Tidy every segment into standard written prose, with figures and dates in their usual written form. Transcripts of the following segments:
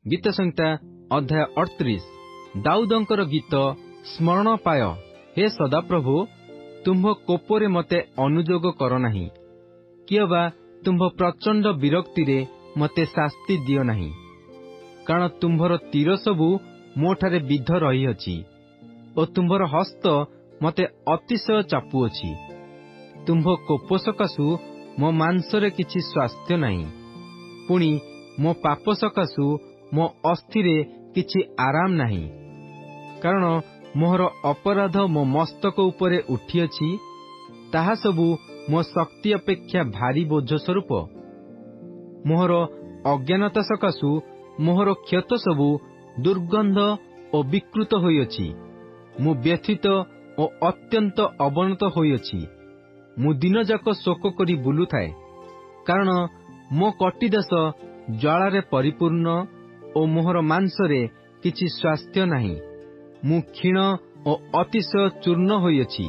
गीत संहिता अध्याय 38 दाऊदंकर गीत स्मरण पाय। हे सदाप्रभु, तुम्भ कोपरे मते अनुजोग कर नाही, किय बा तुम्भ प्रचंड विरक्ति रे मते शास्ति दियो नाही। कारण तुम्भर तीर सबु मोठारे विध रही अछि ओ तुम्भर हस्त मते अतिशय चापुअछि। तुम्भ कोप सकाशु मो मांसरे किछि स्वास्थ्य नाही, पुणी मो पाप सकाशु मो अस्थिरे किछि आराम नाही। कारण मोहर अपराध मो मस्तक उपरे उठिअछि, ताहा सबु मो शक्ति अपेक्षा भारी बोझ स्वरूप। मोहर अज्ञानता सकाशु मोहर क्षत सबु दुर्गंध ओ विकृत होइअछि। मु व्यथित ओ अत्यंत अवनत होइअछि। मु दिन जाक शोक करी बुलुथाए, कारण मो कटिदेश ज्वालारे परिपूर्ण ओ मोहर मांसरे किछि स्वास्थ्य नाही। मु क्षीण ओ अतिशय चूर्ण होइअछि।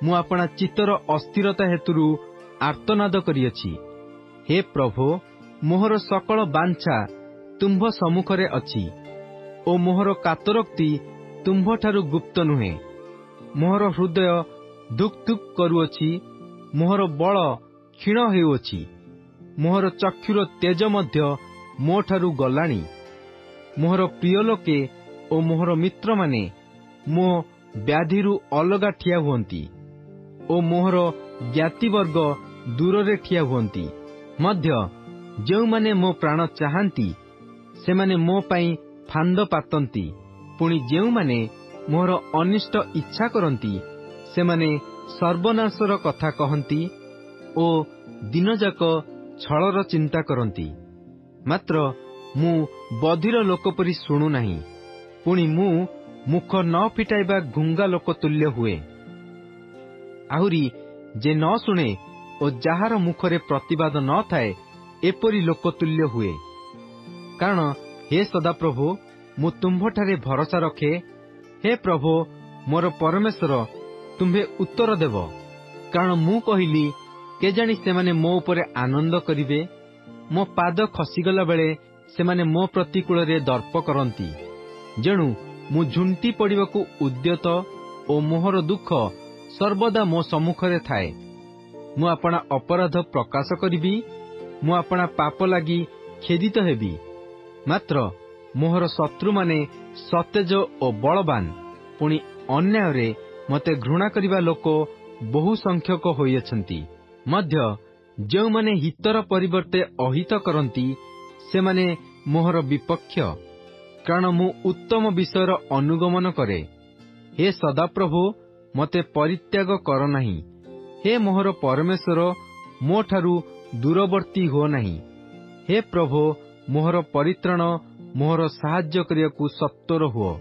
मु आपणा चित्तर अस्थिरता हेतुरु आर्तनाद करिअछि। हे प्रभु, मोहर सकल बांछा तुम्भ सम्मुखरे अछि ओ मोहर कातरोक्ति तुम्भ ठारु गुप्त नुहे। मोहर हृदय धुक धुक करुअछि, मोहर बल क्षीण हेउअछि। मोहर चक्षुर तेज मध्य मो ठारु गलाणी। मोहर प्रिय लोके ओ मोहर मित्र माने मो व्याधिरु अलगा ठिया हुअन्ति ओ मोहर ज्ञातिवर्ग दूररे ठिया हुअन्ति। मध्य जो माने मो प्राण चाहन्ति सेमाने मो पई फांद पातन्ति, पुणी जेउ माने मोहर अनिष्ट इच्छा करन्ति सेमाने सर्वनाशर कथा कहन्ति ओ दिनजाक छलर चिंता करन्ति। मात्र मु बधिर लोक परि शुणु नाही, पुणी मु मुख न फिटाइबा घुंगा लोक तुल्य हुए। आहुरी जे न शुणे ओ जाहार मुखरे प्रतिवाद न थाए एपरि लोक तुल्य हुए। कारण हे सदाप्रभु, मु तुम्भठारे भरोसा रखे। हे प्रभु मोर परमेश्वर, तुम्भे उत्तर देव। कारण मु कहिली, केजाणी सेमाने मो उपरे आनंद करिवे। मो पाद खसीगला बेले सेमाने मो प्रतिकूलरे दर्प करन्ति। जेणु मु झुंटी पड़िबाकू उद्यत ओ मोहर दुख सर्वदा मो सम्मुखरे थाए। मु आपणा अपराध प्रकाश करिबी, मु आपणा पाप लागी खेदित हेबी। मात्र मोहर शत्रु माने सतेज ओ बलवान, पुणी अन्यायरे मते घृणा करिबा लोक बहु संख्यक होइअछन्ति। मध्य जो माने हितर परिवर्ते अहित करन्ति सेमाने मोहर विपक्ष। कारण मु उत्तम विषयर अनुगमन करे। हे सदाप्रभु, मते परित्याग कर नाही। हे मोहर परमेश्वर, मो ठारु दूरवर्ती हो नाही। हे प्रभु, मोहर परित्राण, मोहर साहाय्य करियाकू सत्वर हुओ।